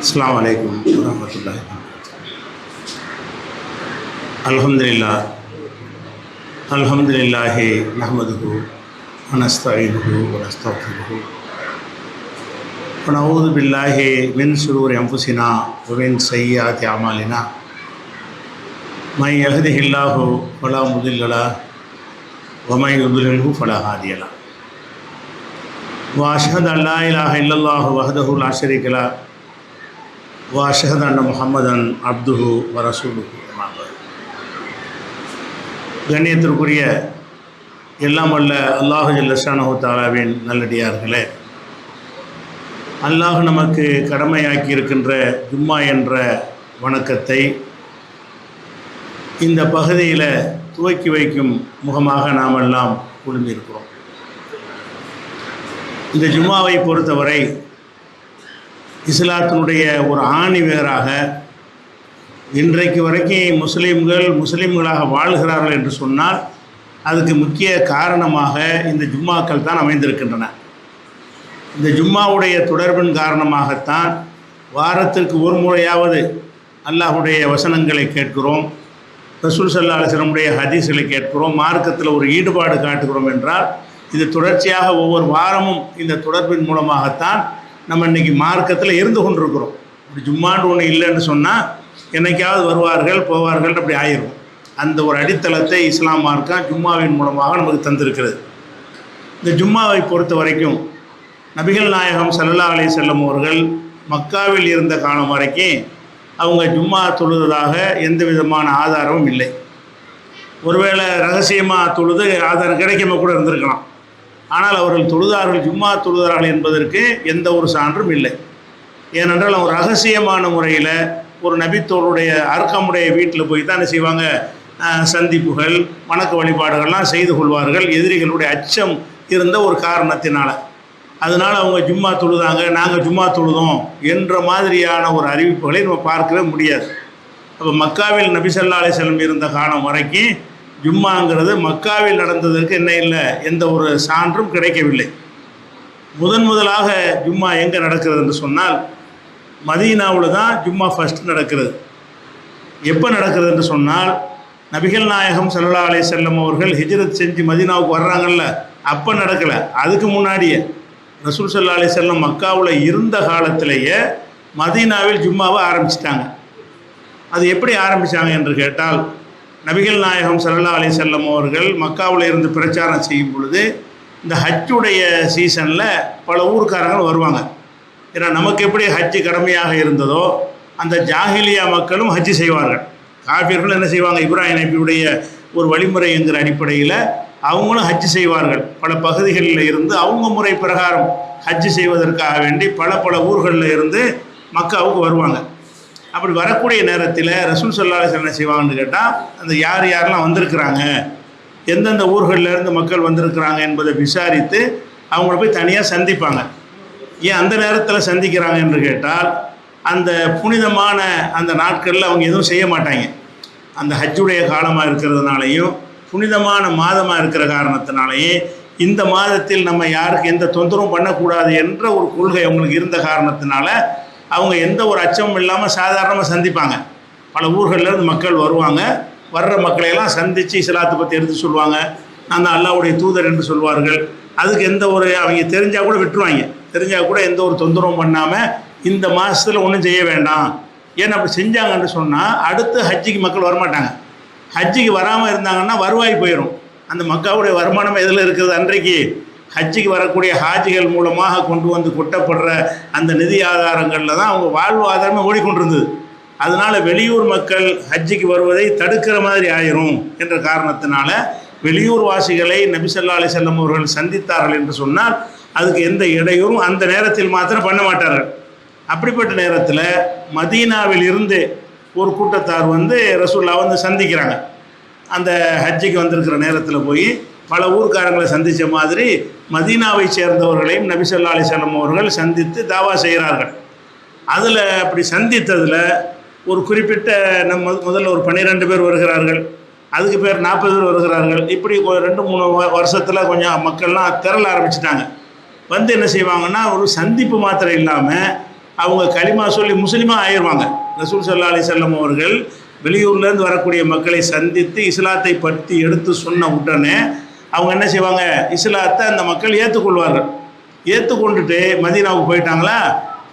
அஸ்ஸலாமு அலைக்கும் வரஹ்மத்துல்லாஹி அல்ஹம்துலில்லாஹி நஹ்மதுஹு வ நஸ்தஈனுஹு வ நஸ்தக்ஃபிருஹு வ நஊது பில்லாஹி மின் ஷுரூரி அன்ஃபுஸினா வ மின் ஸய்யிஆத்தி அமாலினா மை யஹ்திஹில்லாஹு ஃபலா முதில்ல லஹு வ மை யுத்லில்ஹு ஃபலா ஹாதிய லஹு வ அஷ்ஹது அன் லா இலாஹா இல்லல்லாஹு வஹ்தஹு லா ஷரீக லஹு வ அஷ்ஹது அன்ன முஹம்மதன் அப்துஹு வ ரசூலுஹு. கண்ணியத்திற்குரிய எல்லாம் வல்ல அல்லாஹு ஜல்ல ஷானஹு தஆலாவின் நல்லடியார்களே, அல்லாஹ் நமக்கு கடமையாக்கி இருக்கின்ற ஜும்மா என்ற வணக்கத்தை இந்த பகுதியில் துவக்கி வைக்கும் முகமாக நாம் எல்லாம் குழுமியிருக்கிறோம். இந்த ஜும்மாவை பொறுத்தவரை இஸ்லாத்தினுடைய ஒரு ஆணி வேராக இன்றைக்கு வரைக்கும் முஸ்லீம்களாக வாழ்கிறார்கள் என்று சொன்னால் அதுக்கு முக்கிய காரணமாக இந்த ஜும்மாக்கள் தான் அமைந்திருக்கின்றன. இந்த ஜும்மாவுடைய தொடர்பின் காரணமாகத்தான் வாரத்திற்கு ஒரு முறையாவது அல்லாஹுடைய வசனங்களை கேட்கிறோம், ரசூல் ஸல்லல்லாஹு அலைஹி வஸல்லம் ஹதீஸ்களை கேட்கிறோம், மார்க்கத்தில் ஒரு ஈடுபாடு காட்டுகிறோம் என்றால் இது தொடர்ச்சியாக ஒவ்வொரு வாரமும் இந்த தொடர்பின் மூலமாகத்தான் நம்ம இன்றைக்கி மார்க்கத்தில் இருந்து கொண்டிருக்கிறோம். இப்படி ஜும்மாண்டு ஒன்று இல்லைன்னு சொன்னால் என்னைக்காவது வருவார்கள் போவார்கள் அப்படி ஆயிரும். அந்த ஒரு அடித்தளத்தை இஸ்லாம் மார்க்கம் ஜும்மாவின் மூலமாக நமக்கு தந்திருக்கிறது. இந்த ஜும்மாவை பொறுத்த வரைக்கும் நபிகள் நாயகம் ஸல்லல்லாஹு அலைஹி வஸல்லம் அவர்கள் மக்காவில் இருந்த காலம் வரைக்கும் அவங்க ஜும்மா தொழுததாக எந்த விதமான ஆதாரமும் இல்லை. ஒருவேளை ரகசியமாக தொழுது ஆதாரம் கிடைக்காம கூட இருந்திருக்கலாம். ஆனால் அவர்கள் தொழுதார்கள், ஜும்மா தொழுதார்கள் என்பதற்கு எந்த ஒரு சான்றும் இல்லை. ஏனென்றால் அவங்க ரகசியமான முறையில் ஒரு நபித்தோருடைய அர்க்கமுடைய வீட்டில் போய் தான் என்ன செய்வாங்க, சந்திப்புகள் வணக்க வழிபாடுகள்லாம் செய்து கொள்வார்கள், எதிரிகளுடைய அச்சம் இருந்த ஒரு காரணத்தினால். அதனால் அவங்க ஜும்மா தொழுதாங்க, நாங்கள் ஜும்மா தொழுதோம் என்ற மாதிரியான ஒரு அறிவிப்புகளை நம்ம பார்க்கவே முடியாது. அப்போ மக்காவில் நபி ஸல்லல்லாஹு அலைஹி வஸல்லம் இருந்த காலம் வரைக்கும் ஜும்மாங்கிறது மக்காவில் நடந்ததற்கு என்ன இல்லை, எந்த ஒரு சான்றும் கிடைக்கவில்லை. முதலாக ஜும்மா எங்கே நடக்கிறது என்று சொன்னால் மதீனாவில் தான் ஜும்மா ஃபஸ்ட் நடக்கிறது. எப்போ நடக்கிறது என்று சொன்னால் நபிகள் நாயகம் ஸல்லல்லாஹு அலைஹி வஸல்லம் அவர்கள் ஹிஜ்ரத் செஞ்சு மதீனாவுக்கு வர்றாங்கல்ல, அப்போ நடக்கலை. அதுக்கு முன்னாடியே ரசூல் ஸல்லல்லாஹு அலைஹி வஸல்லம் மக்காவில் இருந்த காலத்திலேயே மதீனாவில் ஜும்மாவை ஆரம்பிச்சிட்டாங்க. அது எப்படி ஆரம்பித்தாங்க என்று கேட்டால், நபிகள் நாயகம் ஸல்லல்லாஹு அலைஹி வஸல்லம் அவர்கள் மக்காவில் இருந்து பிரச்சாரம் செய்யும் பொழுது இந்த ஹஜ்ஜுடைய சீசனில் பல ஊர்க்காரங்கள் வருவாங்க. ஏன்னா நமக்கு எப்படி ஹஜ்ஜு கடமையாக இருந்ததோ அந்த ஜாஹிலியா மக்களும் ஹஜ்ஜு செய்வார்கள். காஃபிர்கள் என்ன செய்வாங்க, இப்ராஹிம் நபியுடைய ஒரு வழிமுறை என்கிற அடிப்படையில் அவங்களும் ஹஜ்ஜு செய்வார்கள். பல பகுதிகளில் இருந்து அவங்க முறை பிரகாரம் ஹஜ்ஜு செய்வதற்காக வேண்டி பல ஊர்களில் இருந்து மக்காவுக்கு வருவாங்க. அப்படி வரக்கூடிய நேரத்தில் ரசூல் ஸல்லல்லாஹு அலைஹி வஸல்லம் என்ன செய்வாங்கன்னு கேட்டால், அந்த யாரெல்லாம் வந்திருக்கிறாங்க, எந்தெந்த ஊர்களிலேருந்து மக்கள் வந்திருக்கிறாங்க என்பதை விசாரித்து அவங்கள போய் தனியாக சந்திப்பாங்க. ஏன் அந்த நேரத்தில் சந்திக்கிறாங்க என்று கேட்டால், அந்த புனிதமான அந்த நாட்களில் அவங்க எதுவும் செய்ய மாட்டாங்க. அந்த ஹஜ்ஜுடைய காலமாக இருக்கிறதுனாலையும் புனிதமான மாதமாக இருக்கிற காரணத்தினாலேயும் இந்த மாதத்தில் நம்ம யாருக்கு எந்த தொந்தரவும் பண்ணக்கூடாது என்ற ஒரு கொள்கை அவங்களுக்கு இருந்த காரணத்தினால அவங்க எந்த ஒரு அச்சமும் இல்லாமல் சாதாரணமாக சந்திப்பாங்க. பல ஊர்களிலேருந்து மக்கள் வருவாங்க. வர்ற மக்களையெல்லாம் சந்தித்து இஸ்லாத்தை பற்றி எடுத்து சொல்லுவாங்க. அந்த அல்லாஹ்வுடைய தூதர் என்று சொல்வார்கள். அதுக்கு எந்த ஒரு அவங்க தெரிஞ்சால் கூட விட்டுருவாங்க. தெரிஞ்சால் கூட எந்த ஒரு தொந்தரவும் பண்ணாமல் இந்த மாதத்தில் ஒன்றும் செய்ய வேண்டாம். ஏன்னா அப்படி செஞ்சாங்கன்னு சொன்னால் அடுத்து ஹஜ்ஜிக்கு மக்கள் வரமாட்டாங்க. ஹஜ்ஜிக்கு வராமல் இருந்தாங்கன்னா வருவாய் போயிடும். அந்த மக்காவுடைய வருமானம் எதில் இருக்குது, அன்றைக்கு ஹஜ்ஜிக்கு வரக்கூடிய ஹாஜிகள் மூலமாக கொண்டு வந்து கொட்டப்படுற அந்த நிதி ஆதாரங்களில் தான் அவங்க வாழ்வாதாரமே ஓடிக்கொண்டிருந்தது. அதனால் வெளியூர் மக்கள் ஹஜ்ஜிக்கு வருவதை தடுக்கிற மாதிரி ஆயிரும் என்ற காரணத்தினால வெளியூர் வாசிகளை நபி ஸல்லல்லாஹு அலைஹி வஸல்லம் அவர்கள் சந்தித்தார்கள் என்று சொன்னால் அதுக்கு எந்த இடையூறும் அந்த நேரத்தில் மாத்திரம் பண்ண மாட்டார்கள். அப்படிப்பட்ட நேரத்தில் மதீனாவில் இருந்து ஒரு கூட்டத்தார் வந்து ரசூலுல்லாஹ் வந்து சந்திக்கிறாங்க. அந்த ஹஜ்ஜிக்கு வந்திருக்கிற நேரத்தில் போய் பல ஊர்க்காரங்களை சந்தித்த மாதிரி மதீனாவை சேர்ந்தவர்களையும் நபி ஸல்லல்லாஹு அலைஹி வஸல்லம் அவர்கள் சந்தித்து தாவா செய்கிறார்கள். அதில் அப்படி சந்தித்ததில் ஒரு குறிப்பிட்ட முதல்ல ஒரு 12 பேர் வருகிறார்கள், அதுக்கு பேர் 40 பேர் வருகிறார்கள். இப்படி 2-3 வருஷத்தில் கொஞ்சம் மக்கள்லாம் திரள ஆரம்பிச்சிட்டாங்க. வந்து என்ன செய்வாங்கன்னா ஒரு சந்திப்பு மாத்திரம் இல்லாமல் அவங்க களிமா சொல்லி முஸ்லீமாக ஆயிடுவாங்க. ரசூல் ஸல்லல்லாஹு அலைஹி வஸல்லம் அவர்கள் வெளியூர்லேருந்து வரக்கூடிய மக்களை சந்தித்து இஸ்லாத்தை பற்றி எடுத்து சொன்ன உடனே அவங்க என்ன செய்வாங்க, இஸ்லாத்தை அந்த மக்கள் ஏற்றுக்கொள்வார்கள். ஏற்றுக்கொண்டுட்டு மதீனாவுக்கு போயிட்டாங்களா,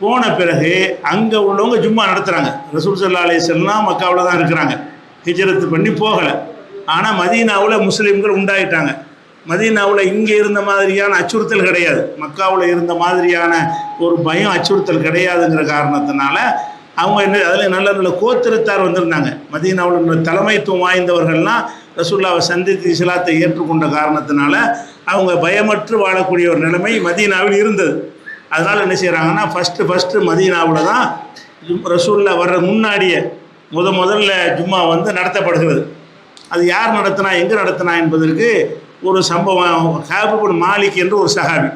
போன பிறகு அங்கே உள்ளவங்க ஜும்மா நடத்துகிறாங்க. ரசூல் ஸல்லல்லாஹு அலைஹி வஸல்லம் மக்காவில் தான் இருக்கிறாங்க, ஹிஜ்ரத்து பண்ணி போகலை. ஆனால் மதீனாவில் முஸ்லீம்கள் உண்டாயிட்டாங்க. மதீனாவில் இங்கே இருந்த மாதிரியான அச்சுறுத்தல் கிடையாது, மக்காவில் இருந்த மாதிரியான ஒரு பயம் அச்சுறுத்தல் கிடையாதுங்கிற காரணத்தினால அவங்க என்ன அதில் நல்ல நல்ல கோத்திரத்தார் வந்திருந்தாங்க. மதீனாவில் உள்ள தலைமைத்துவம் வாய்ந்தவர்கள்லாம் ரசூலுல்லாவை சந்தித்து இஸ்லாத்தை ஏற்றுக்கொண்ட காரணத்தினால அவங்க பயமற்று வாழக்கூடிய ஒரு நிலைமை மதீனாவில் இருந்தது. அதனால் என்ன செய்கிறாங்கன்னா ஃபஸ்ட்டு மதீனாவில் தான் ரசூலுல்லா வர்ற முன்னாடியே முதல்ல ஜும்மா வந்து நடத்தப்படுகிறது. அது யார் நடத்தினா எங்கே நடத்தினா என்பதற்கு ஒரு சம்பவம். காப் இப்னு மாலிக் என்று ஒரு சஹாபி,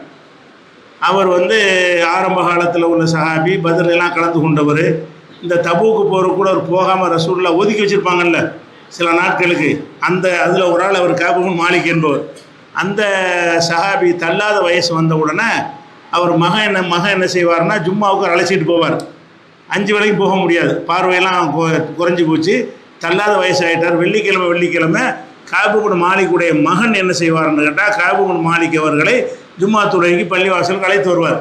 அவர் வந்து ஆரம்ப காலத்தில் உள்ள சஹாபி, பத்ர்லாம் கலந்து கொண்டவர். இந்த தபூக்கு போகிற கூட அவர் போகாமல் ரசூலுல்லாஹ் ஒதுக்கி வச்சுருப்பாங்கல்ல சில நாட்களுக்கு, அந்த அதில் ஒரு ஆள் அவர் காப் இப்னு மாலிக் என்பவர். அந்த சஹாபி தள்ளாத வயசு வந்த உடனே அவர் மகன் என்ன செய்வார்னா ஜும்மாவுக்கு அழைச்சிட்டு போவார். 5 வேளைக்கு போக முடியாது, பார்வையெல்லாம் குறைஞ்சி போச்சு, தள்ளாத வயசு ஆகிட்டார். வெள்ளிக்கிழமை காப் இப்னு மாலிக்குடைய மகன் என்ன செய்வார்னு கேட்டால், காப் இப்னு மாலிக் அவர்களை ஜும்மா தொழுகைக்கு பள்ளிவாசலுக்கு அழைத்து வருவார்.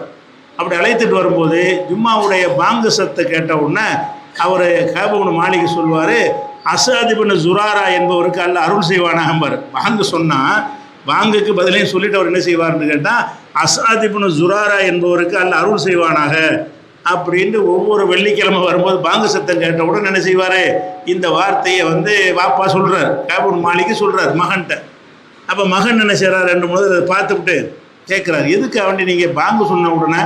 அப்படி அழைத்துட்டு வரும்போது ஜும்மாவுடைய பாங்கு சத்தை கேட்ட உடனே அவர் காப் இப்னு மாலிக் சொல்வார், அஸத் இப்னு ஸுராரா என்பவருக்கு அல்லாஹ் அருள் செய்வானாகம்பார். பாங்கு சொன்னால் பாங்குக்கு பதிலையும் சொல்லிட்டு அவர் என்ன செய்வார்னு கேட்டால், அஸத் இப்னு ஸுராரா என்பவருக்கு அல்லாஹ் அருள் செய்வானாக அப்படின்ட்டு ஒவ்வொரு வெள்ளிக்கிழமை வரும்போது பாங்கு சத்தம் கேட்ட உடனே என்ன செய்வார், இந்த வார்த்தையை வந்து வாப்பா சொல்கிறார், காப் இப்னு மாலிக்கு சொல்கிறார் மகன்கிட்ட. அப்போ மகன் என்ன செய்கிறார், 2-3 அதை பார்த்துக்கிட்டு கேட்குறாரு, எதுக்கு அவண்டி நீங்கள் பாங்கு சொன்ன உடனே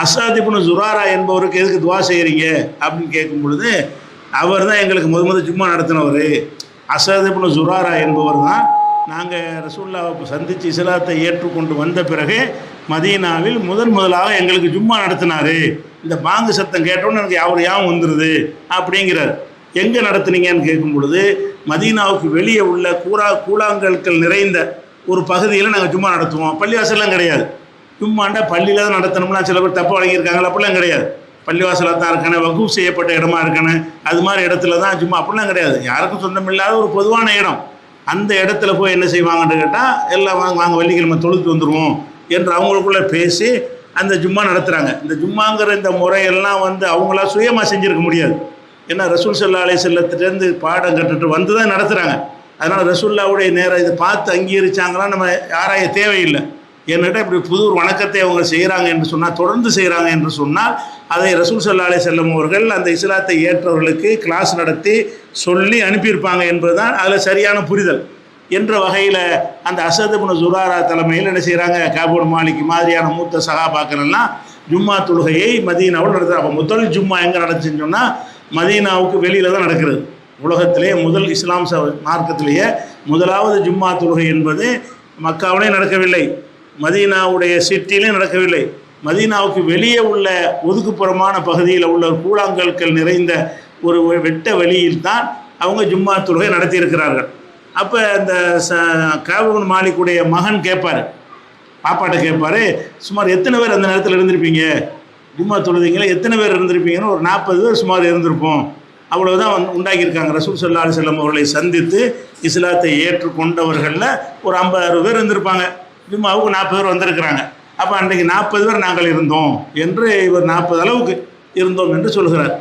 அஸத் இப்னு ஸுராரா என்பவருக்கு எதுக்கு துவா செய்கிறீங்க அப்படின்னு கேட்கும் பொழுது, அவர் தான் எங்களுக்கு முதல் ஜும்மா நடத்தினவர். அஸத் இப்னு ஸுராரா என்பவர் தான் நாங்கள் ரசூலுல்லாஹ்வை சந்தித்து இஸ்லாத்தை ஏற்றுக்கொண்டு வந்த பிறகு மதீனாவில் முதலாக எங்களுக்கு ஜும்மா நடத்தினார். இந்த பாங்கு சத்தம் கேட்டோன்னு எனக்கு அவர் யாவும் வந்துடுது அப்படிங்கிறார். எங்கே நடத்துனீங்கன்னு கேட்கும் பொழுது, மதீனாவுக்கு வெளியே உள்ள கூழாங்கற்கள் நிறைந்த ஒரு பகுதியில் நாங்கள் ஜும்மா நடத்துவோம். பள்ளிவாசல்லாம் கிடையாது, ஜும்மாண்டா பள்ளியில் தான் நடத்தணும்னா சில பேர் தப்பு வழங்கியிருக்காங்களா, அப்படிலாம் கிடையாது. பள்ளிவாசலாக தான் இருக்கணும், வகுப்பு செய்யப்பட்ட இடமா இருக்கணும், அது மாதிரி இடத்துல தான் ஜும்மா, அப்படிலாம் கிடையாது. யாருக்கும் சொந்தம் இல்லாத ஒரு பொதுவான இடம். அந்த இடத்துல போய் என்ன செய்வாங்கன்னு கேட்டால், எல்லாம் வாங்க வெள்ளிக்கிழமை தொழுத்து வந்துடுவோம் என்று அவங்களுக்குள்ளே பேசி அந்த ஜும்மா நடத்துகிறாங்க. இந்த ஜும்மாங்கிற இந்த முறையெல்லாம் வந்து அவங்களா சுயமாக செஞ்சுருக்க முடியாது. ஏன்னா ரசூல் ஸல்லல்லாஹு அலைஹி வஸல்லத்திலேருந்து பாடம் கட்டுட்டு வந்து தான் நடத்துகிறாங்க. அதனால் ரசூலுல்லாஹ்வுடைய நேரம் இதை பார்த்து அங்கீகரிச்சாங்களா நம்ம ஆராய தேவையில்லை. என்கிட்ட இப்படி புது ஒரு வணக்கத்தை அவங்க செய்கிறாங்க என்று சொன்னால், தொடர்ந்து செய்கிறாங்க என்று சொன்னால், அதை ரசூல் ஸல்லல்லாஹு அலைஹி வஸல்லம் அவர்கள் அந்த இஸ்லாத்தை ஏற்றவர்களுக்கு கிளாஸ் நடத்தி சொல்லி அனுப்பியிருப்பாங்க என்பது தான் அதில் சரியான புரிதல் என்ற வகையில் அந்த அஸத் இப்னு ஸுராரா தலைமையில் என்ன செய்கிறாங்க, காப் இப்னு மாலிக் மாதிரியான மூத்த சஹாபாக்கள் எல்லாம் ஜும்மா தொழுகையை மதீனாவில் நடத்துகிறாங்க. அப்போ முதல் ஜும்மா எங்கே நடந்துச்சுன்னு சொன்னால் மதீனாவுக்கு வெளியில் தான் நடக்கிறது. உலகத்திலே முதல் இஸ்லாம் மார்க்கத்திலேயே முதலாவது ஜும்மா தொழுகை என்பது மக்காவிலே நடக்கவில்லை, மதீனாவுடைய சிட்டியிலே நடக்கவில்லை. மதீனாவுக்கு வெளியே உள்ள ஒதுக்குப்புறமான பகுதியில் உள்ள கூழாங்கற்கள் நிறைந்த ஒரு வெட்ட வெளியில் தான் அவங்க ஜும்மா தொழுகை நடத்தியிருக்கிறார்கள். அப்போ அந்த காப் இப்னு மாலிக்குடைய மகன் கேட்பார், பாப்பாட்ட கேட்பார், சுமார் எத்தனை பேர் அந்த நேரத்தில் இருந்திருப்பீங்க, ஜும்மா தொழுதிங்களா எத்தனை பேர் இருந்திருப்பீங்கன்னு. ஒரு 40 பேர் சுமார் இருந்திருப்போம், அவ்வளோதான் ரசூல் ஸல்லல்லாஹு அலைஹி வஸல்லம் அவர்களை சந்தித்து இஸ்லாத்தை ஏற்றுக்கொண்டவர்களில் ஒரு 50-60 பேர் இருந்திருப்பாங்க. ஜும்மாவுக்கு 40 பேர் வந்திருக்கிறாங்க. அப்போ அன்றைக்கு 40 பேர் நாங்கள் இருந்தோம் என்று இவர் 40 அளவுக்கு இருந்தோம் என்று சொல்கிறார்.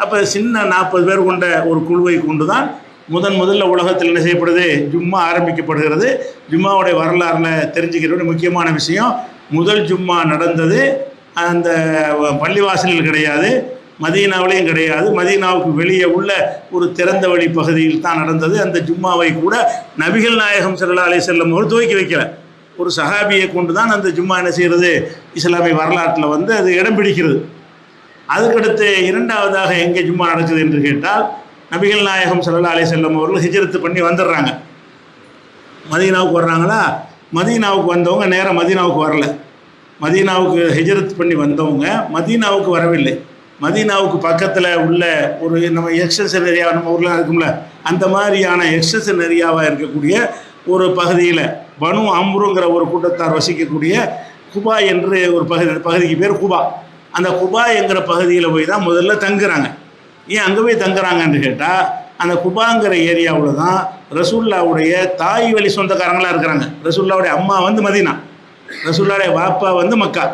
அப்போ சின்ன 40 பேர் கொண்ட ஒரு குழுவை கொண்டு தான் முதல்ல உலகத்தில் என்ன செய்யப்படுது, ஜும்மா ஆரம்பிக்கப்படுகிறது. ஜும்மாவுடைய வரலாறில் தெரிஞ்சுக்கிற முக்கியமான விஷயம், முதல் ஜும்மா நடந்தது அந்த பள்ளிவாசலில் கிடையாது, மதீனாவிலையும் கிடையாது, மதீனாவுக்கு வெளியே உள்ள ஒரு திறந்த வழி பகுதியில் தான் நடந்தது. அந்த ஜும்மாவை கூட நபிகள் நாயகம் ஸல்லல்லாஹு அலைஹி வஸல்லம் அவர் துவக்கி வைக்கல, ஒரு சஹாபியை கொண்டு தான் அந்த ஜும்மா என்ன செய்கிறது, இஸ்லாமிய வரலாற்றில் வந்து அது இடம் பிடிக்கிறது. அதுக்கடுத்து இரண்டாவதாக எங்கே ஜும்மா நடக்குது என்று கேட்டால், நபிகள் நாயகம் ஸல்லல்லாஹு அலைஹி வஸல்லம் அவர்கள் ஹிஜ்ரத்து பண்ணி வந்துடுறாங்க, மதீனாவுக்கு வர்றாங்களா. மதீனாவுக்கு வந்தவங்க நேராக மதீனாவுக்கு வரல, மதீனாவுக்கு ஹிஜ்ரத் பண்ணி வந்தவங்க மதீனாவுக்கு வரவில்லை. மதீனாவுக்கு பக்கத்தில் உள்ள ஒரு நம்ம எக்ஸ்டென்ஷன் ஏரியா நம்ம ஊரில் இருக்கும்ல, அந்த மாதிரியான எக்ஸ்டென்ஷன் ஏரியாவாக இருக்கக்கூடிய ஒரு பகுதியில் பனு அம்ருங்கிற ஒரு கூட்டத்தார் வசிக்கக்கூடிய குபா என்று ஒரு பகுதிக்கு பேர் குபா. அந்த குபா என்கிற பகுதியில் போய் தான் முதல்ல தங்குறாங்க. ஏன் அங்கே போய் தங்குறாங்கன்னு கேட்டால், அந்த குபாங்கிற ஏரியாவில் தான் ரசூல்லாவுடைய தாய் வழி சொந்தக்காரங்களாக இருக்கிறாங்க. ரசூல்லாவுடைய அம்மா வந்து மதீனா, ரசூல்லாவுடைய வாப்பா வந்து மக்கா,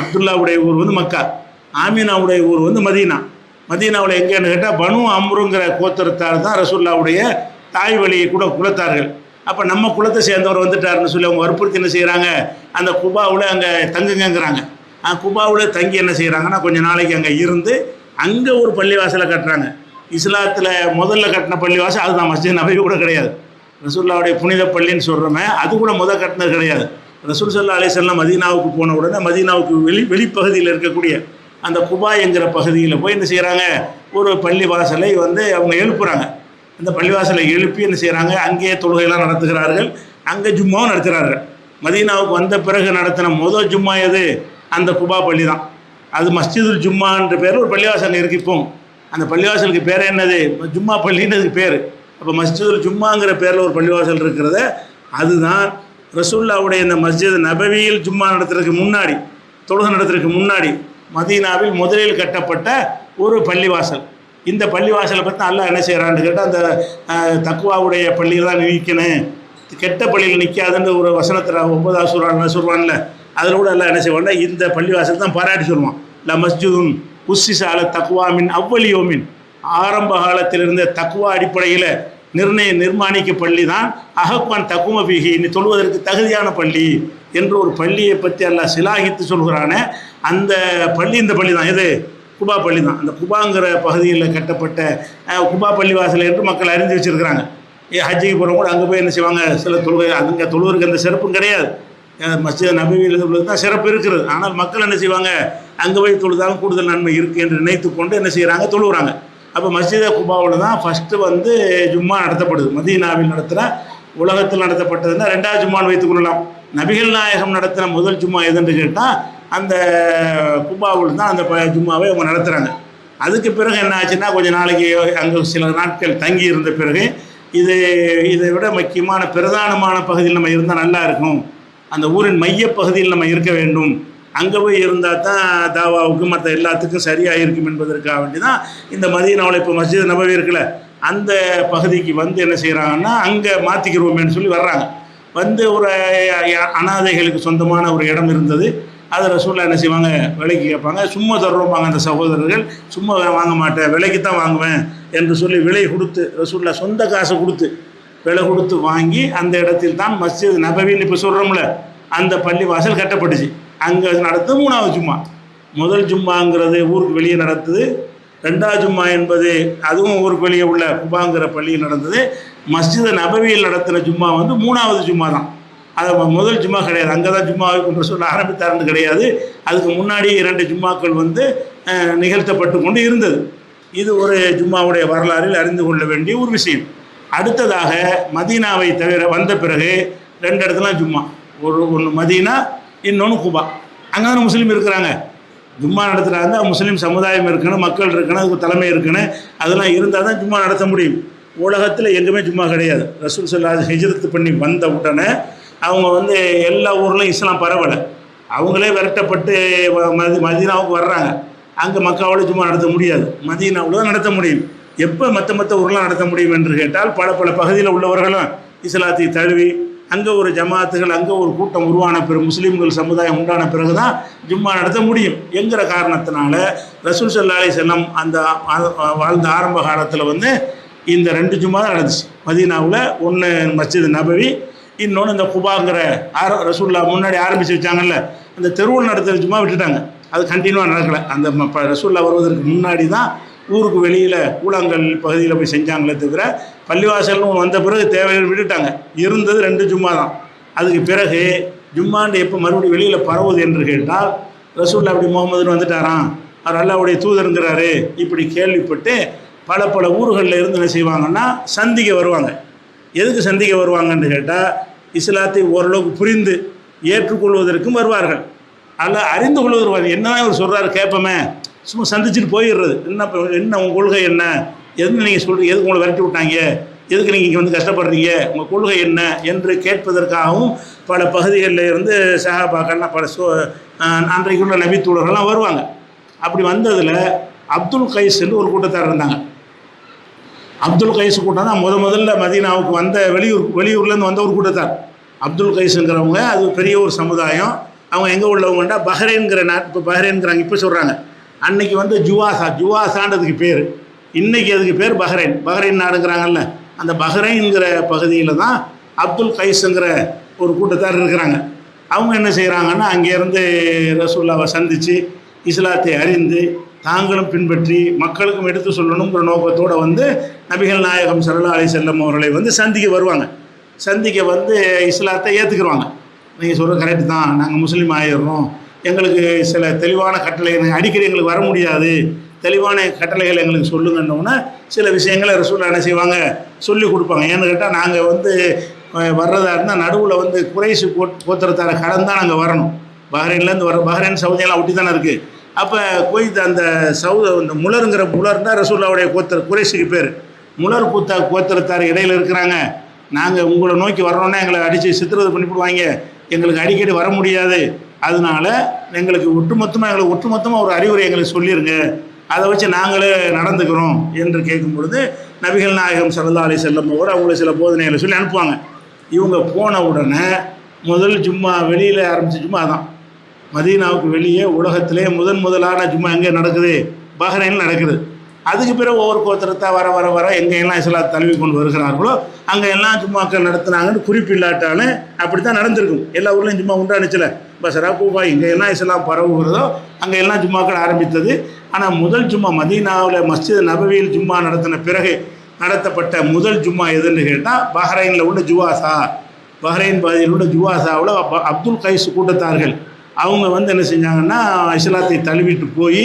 அப்துல்லாவுடைய ஊர் வந்து மக்கா, ஆமீனாவுடைய ஊர் வந்து மதீனா. மதீனாவில் எங்கேன்னு கேட்டால் பனு அம்ருங்கிற கோத்திரத்தார் தான் ரசூல்லாவுடைய தாய் வழி கூட குலத்தார்கள். அப்போ நம்ம குலத்தை சேர்ந்தவர் வந்துட்டாருன்னு சொல்லி அவங்க வற்புறுத்தி என்ன செய்கிறாங்க, அந்த குபாவில் அங்கே தங்குங்கிறாங்க. குபாவில் தங்கி என்ன செய்கிறாங்கன்னா கொஞ்ச நாளைக்கு அங்கே இருந்து அங்கே ஒரு பள்ளிவாசலை கட்டுறாங்க. இஸ்லாத்தில் முதல்ல கட்டின பள்ளிவாசல் அதுதான், மஸ்ஜித் நபவி கூட கிடையாது. ரசூல்லாவுடைய புனித பள்ளின்னு சொல்கிறோமே அது கூட முதல் கட்டினது கிடையாது. ரசூல் ஸல்லல்லாஹு அலைஹி வஸல்லம் மதீனாவுக்கு போன உடனே மதீனாவுக்கு வெளிப்பகுதியில் இருக்கக்கூடிய அந்த குபா என்கிற பகுதியில் போய் என்ன செய்கிறாங்க, ஒரு பள்ளிவாசலை வந்து அவங்க எழுப்புகிறாங்க. அந்த பள்ளிவாசலை எழுப்பி என்ன செய்கிறாங்க, அங்கேயே தொழுகையெல்லாம் நடத்துகிறார்கள், அங்கே ஜும்மாவும் நடத்துகிறார்கள். மதீனாவுக்கு வந்த பிறகு நடத்தின முதல் ஜும்மா எது, அந்த குபா பள்ளி தான். அது மஸ்ஜிதுல் ஜும்மான்ற பேர் ஒரு பள்ளிவாசல் இருக்கு. இப்போ அந்த பள்ளிவாசலுக்கு பேர் என்னது, ஜும்மா பள்ளின்னு அதுக்கு பேர். அப்போ மஸ்ஜிதுல் ஜும்மாங்கிற பேரில் ஒரு பள்ளிவாசல் இருக்கிறத அதுதான் ரசூல்லாவுடைய இந்த மஸ்ஜித் நபவியில் ஜும்மா நடத்துறதுக்கு முன்னாடி, தொழுகை நடத்துறதுக்கு முன்னாடி மதீனாவில் முதலில் கட்டப்பட்ட ஒரு பள்ளிவாசல். இந்த பள்ளிவாசலை பற்றி அல்லாஹ் என்ன செய்கிறான்னு கேட்டால், அந்த தக்குவாவுடைய பள்ளியில் தான் நிற்கணும், கெட்ட பள்ளியில் நிற்காதுன்ற ஒரு வசனத்தில் 9வது சூரானில் அதில் கூட எல்லாம் என்ன செய்வாங்க, இந்த பள்ளிவாசல் தான் பாராட்டி சொல்லுவான். ல மஸ்ஜிதுன் உஸ்ஸிஸ அல தக்வா மின் அவ்வல் யௌமின், ஆரம்ப காலத்திலிருந்த தக்வா அடிப்படையில் நிர்மாணிக்க பள்ளி தான் அஹக்வான் தக்கும பிஹி, நீ தொழுவதற்கு தகுதியான பள்ளி என்று ஒரு பள்ளியை பற்றி அல்லாஹ் சிலாகித்து சொல்கிறானே, அந்த பள்ளி இந்த பள்ளி தான். எது, குபா பள்ளி தான். அந்த குபாங்கிற பகுதியில் கட்டப்பட்ட குபா பள்ளிவாசல் என்று மக்கள் அறிந்து வச்சுருக்கிறாங்க. ஹஜ்ஜிக்கு போகிறவங்க கூட அங்கே போய் என்ன செய்வாங்க, சில தொழுகை அங்கே தொழுவருக்கு அந்த சிறப்பும் கிடையாது. மஸ்ஜித் நபவியில் உள்ளது தான் சிறப்பு இருக்கிறது. ஆனால் மக்கள் என்ன செய்வாங்க, அங்கே போய் தொழுதாலும் கூடுதல் நன்மை இருக்குது என்று நினைத்து கொண்டு என்ன செய்கிறாங்க, தொழுகிறாங்க. அப்போ மஸ்ஜித் குபாவில் தான் ஃபஸ்ட்டு வந்து ஜும்மா நடத்தப்படுது. மதீனாவில் நடத்துகிற உலகத்தில் நடத்தப்பட்டதுன்னா 2வது ஜும்மான்னு வைத்துக்கொள்ளலாம். நபிகள் நாயகம் நடத்தின முதல் ஜும்மா எதுன்னு கேட்டால் அந்த குபாவில் தான் அந்த ஜும்மாவை அவங்க நடத்துகிறாங்க. அதுக்கு பிறகு என்ன ஆச்சுன்னா, கொஞ்சம் நாளைக்கு அங்கே சில நாட்கள் தங்கி இருந்த பிறகு இதை விட முக்கியமான பிரதானமான பகுதியில் நம்ம இருந்தால் நல்லா இருக்கும், அந்த ஊரின் மையப்பகுதியில் நம்ம இருக்க வேண்டும், அங்கே போய் இருந்தால் தான் தாவாவுக்கு மற்ற எல்லாத்துக்கும் சரியாக இருக்கும் என்பதற்காக வேண்டி தான் இந்த மதீனாவில் இப்போ மஸ்ஜித் நபவி இருக்குல்ல, அந்த பகுதிக்கு வந்து என்ன செய்கிறாங்கன்னா அங்கே மாற்றிக்கிறோமேன்னு சொல்லி வர்றாங்க. வந்து ஒரு அனாதைகளுக்கு சொந்தமான ஒரு இடம் இருந்தது. அதை ரசூல்லா என்ன செய்வாங்க, விலைக்கு கேட்பாங்க. சும்மா தர்றோம்பாங்க அந்த சகோதரர்கள், சும்மா வாங்க மாட்டேன், விலைக்கு தான் வாங்குவேன் என்று சொல்லி விலை கொடுத்து, ரசூல்லா சொந்த காசை கொடுத்து விலை கொடுத்து வாங்கி அந்த இடத்தில் தான் மஸ்ஜித் நபவின்னு இப்போ சொல்கிறோம்ல, அந்த பள்ளி வாசல் கட்டப்பட்டுச்சு. அங்கே நடத்து 3வது ஜும்மா. முதல் ஜும்மாங்கிறது ஊருக்கு வெளியே நடத்துது. 2வது ஜும்மா என்பது அதுவும் ஊருக்கு வெளியே உள்ள குபாங்கிற பள்ளியில் நடந்தது. மஸ்ஜித் நபவியில் நடத்தின ஜும்மா வந்து 3வது ஜும்மா தான். அது முதல் ஜும்மா கிடையாது. அங்கே தான் ஜும்மாவை கொண்டு சொல்ல ஆரம்பித்தாருன்னு கிடையாது. அதுக்கு முன்னாடி 2 ஜும்மாக்கள் வந்து நிகழ்த்தப்பட்டு கொண்டு இருந்தது. இது ஒரு ஜும்மாவுடைய வரலாறில் அறிந்து கொள்ள வேண்டிய ஒரு விஷயம். அடுத்ததாக மதீனாவை தவிர வந்த பிறகு 2 இடத்துல ஜும்மா, ஒன்று மதீனா, இன்னொன்று குபா. அங்கே தானே முஸ்லீம் இருக்கிறாங்க. ஜும்மா நடத்துகிறாங்க, முஸ்லீம் சமுதாயம் இருக்கணும், மக்கள் இருக்கணும், அதுக்கு தலைமை இருக்கணும், அதெல்லாம் இருந்தால் தான் ஜும்மா நடத்த முடியும். உலகத்தில் எங்குமே ஜும்மா கிடையாது. ரசூல் ஸல்லல்லாஹு ஹிஜ்ரத் பண்ணி வந்த உடனே அவங்க வந்து எல்லா ஊர்லையும் இஸ்லாம் பரவலை, அவங்களே விரட்டப்பட்டு மதீனாவுக்கு வர்றாங்க. அங்கே மக்காவில் ஜும்மா நடத்த முடியாது, மதீனாவில் தான் நடத்த முடியும். எப்போ மற்ற ஊரெலாம் நடத்த முடியும் என்று கேட்டால், பல பகுதியில் உள்ளவர்களும் இஸ்லாத்தை தழுவி அங்கே ஒரு ஜமாத்துகள், அங்கே ஒரு கூட்டம் உருவான பிறகு, முஸ்லீம்கள் சமுதாயம் உண்டான பிறகு தான் ஜும்மா நடத்த முடியும் என்கிற காரணத்தினால ரசூல் ஸல்லல்லாஹு அலைஹி வஸல்லம் அந்த வாழ்ந்த ஆரம்ப காலத்தில் வந்து இந்த 2 ஜும்மா தான் நடந்துச்சு மதீனாவில். ஒன்று மஸ்ஜித் நபவி, இன்னொன்று இந்த குபாங்கிற ரசூல்லா முன்னாடி ஆரம்பித்து வச்சாங்கல்ல, அந்த தெருவில் நடத்துகிற ஜும்மா விட்டுட்டாங்க. அது கண்டினியூவாக நடக்கலை. அந்த ரசூல்லா வருவதற்கு முன்னாடி தான் ஊருக்கு வெளியில் கூழாங்கல் பகுதியில் போய் செஞ்சாங்களே தவிர, பள்ளிவாசல்னு வந்த பிறகு தேவைகள் விட்டுட்டாங்க. இருந்தது 2 ஜும்மா தான். அதுக்கு பிறகு ஜும்மாண்டு எப்போ மறுபடியும் வெளியில் பரவுது என்று கேட்டால், ரசூல்லா அப்படி முகமதுன்னு வந்துட்டாராம், அவர் அல்லாஹ்வுடைய தூதருங்கிறாரு, இப்படி கேள்விப்பட்டு பல ஊர்களில் இருந்து என்ன செய்வாங்கன்னா சந்திக்க வருவாங்க. எதுக்கு சந்திக்க வருவாங்கன்னு கேட்டால், இஸ்லாத்தை ஓரளவுக்கு புரிந்து ஏற்றுக்கொள்வதற்கும் வருவார்கள், அல்ல அறிந்து கொள்வதற்கு. என்ன இவர் சொல்கிறாரு கேட்போமே, சும்மா சந்திச்சுட்டு போயிடுறது. என்ன உங்கள் கொள்கை என்ன, எதுன்னு நீங்கள் சொல்கிறீங்க, எதுக்கு உங்களை விரட்டி விட்டாங்க, எதுக்கு நீங்கள் இங்கே வந்து கஷ்டப்படுறீங்க, உங்கள் கொள்கை என்ன என்று கேட்பதற்காகவும் பல பகுதிகளில் இருந்து சஹாபாக்கள்லாம் பல அன்றைக்கு உள்ள நபித்தூழர்கள்லாம் வருவாங்க. அப்படி வந்ததில் அப்துல் கைஸ் என்று ஒரு கூட்டத்தார் இருந்தாங்க. அப்துல் கைஸ் கூட்டம் தான் முதல்ல மதீனாவுக்கு வந்த வெளியூர்லேருந்து வந்த ஒரு கூட்டத்தார். அப்துல் கைஸுங்கிறவங்க அது பெரிய ஒரு சமுதாயம். அவங்க எங்கே உள்ளவங்கண்டா பஹ்ரைன்கிற நாட்டு, இப்போ பஹ்ரைன்கிறாங்க, இப்போ சொல்கிறாங்க. அன்றைக்கி வந்து ஜுவாசான்றதுக்கு பேர், இன்றைக்கி அதுக்கு பேர் பஹ்ரைன் நாடுங்கிறாங்கல்ல. அந்த பஹ்ரைன்கிற பகுதியில் தான் அப்துல் கைஸுங்கிற ஒரு கூட்டத்தார் இருக்கிறாங்க. அவங்க என்ன செய்கிறாங்கன்னா, அங்கேருந்து ரசூலுல்லாவை சந்தித்து இஸ்லாத்தை அறிந்து தாங்களும் பின்பற்றி மக்களுக்கும் எடுத்து சொல்லணுங்கிற நோக்கத்தோடு வந்து நபிகள் நாயகம் ஸல்லல்லாஹு அலைஹி வஸல்லம் அவர்களை வந்து சந்திக்க வருவாங்க. சந்திக்க வந்து இஸ்லாத்தை ஏற்றுக்குருவாங்க. நீங்கள் சொல்கிற கரெக்டு தான், நாங்கள் முஸ்லீம் ஆகிடுறோம், எங்களுக்கு சில தெளிவான கட்டளைகள், அடிக்கடி எங்களுக்கு வர முடியாது, தெளிவான கட்டளைகள் எங்களுக்கு சொல்லுங்கன்னொன்னே சில விஷயங்களை ரசூலுல்லாஹ் என்ன செய்வாங்க, சொல்லி கொடுப்பாங்க. ஏன்னு கேட்டால் நாங்கள் வந்து வர்றதா இருந்தால் நடுவில் வந்து குறைஷ் கோத்திரத்தார கடந்தான் நாங்கள் வரணும். பஹ்ரைன்லேருந்து பஹ்ரைன் சவுதியெல்லாம் ஒட்டி தானே இருக்குது. அப்போ கொய்து அந்த இந்த முலர்னா ரசூலுல்லாஹ்வுடைய குறைஷுக்கு பேர். முலர் கோத்திரத்தார் இடையில் இருக்கிறாங்க. நாங்கள் உங்களை நோக்கி வரணுன்னா எங்களை அடித்து சித்திரவதை பண்ணிவிடுவாங்க, எங்களுக்கு அடிக்கடி வர முடியாது, அதனால் எங்களுக்கு ஒட்டுமொத்தமாக ஒரு அறிவுரை எங்களுக்கு சொல்லிடுங்க, அதை வச்சு நாங்களே நடந்துக்கிறோம் என்று கேட்கும் பொழுது நபிகள் நாயகம் ஸல்லல்லாஹு அலைஹி வஸல்லம் அவங்களுக்கு சில போதனைகளை சொல்லி அனுப்புவாங்க. இவங்க போன உடனே முதல் ஜும்மா வெளியில் ஆரம்பித்த ஜும்மா தான். மதீனாவுக்கு வெளியே உலகத்திலே முதலான ஜும்மா எங்கே நடக்குது, பஹ்ரைனில் நடக்குது. அதுக்கு பிறகு ஒவ்வொரு கோத்திரத்தை வர எங்கெல்லாம் இஸ்லாத்தை தழுவி கொண்டு வருகிறார்களோ அங்கே எல்லாம் ஜும்மாக்கள் நடத்துனாங்கன்னு குறிப்பில்லாட்டாலும் அப்படி தான் நடந்திருக்கும். எல்லா ஊர்லேயும் ஜும்மா உண்டானுச்சுல, பசரா கூபா எங்கே எல்லாம் இஸ்லாம் பரவுகிறதோ அங்கே எல்லாம் ஜும்மாக்கள் ஆரம்பித்தது. ஆனால் முதல் ஜும்மா மதீனாவில் மஸ்ஜித் நபவியில் ஜும்மா நடத்தின பிறகு நடத்தப்பட்ட முதல் ஜும்மா எதுன்னு கேட்டால் பஹ்ரைனில் உள்ள பஹ்ரைன் பகுதியில் உள்ள ஜுவாசாவில் அப்துல் கைஸ் கூட்டத்தார்கள் அவங்க வந்து என்ன செஞ்சாங்கன்னா, இஸ்லாத்தை தழுவிட்டு போய்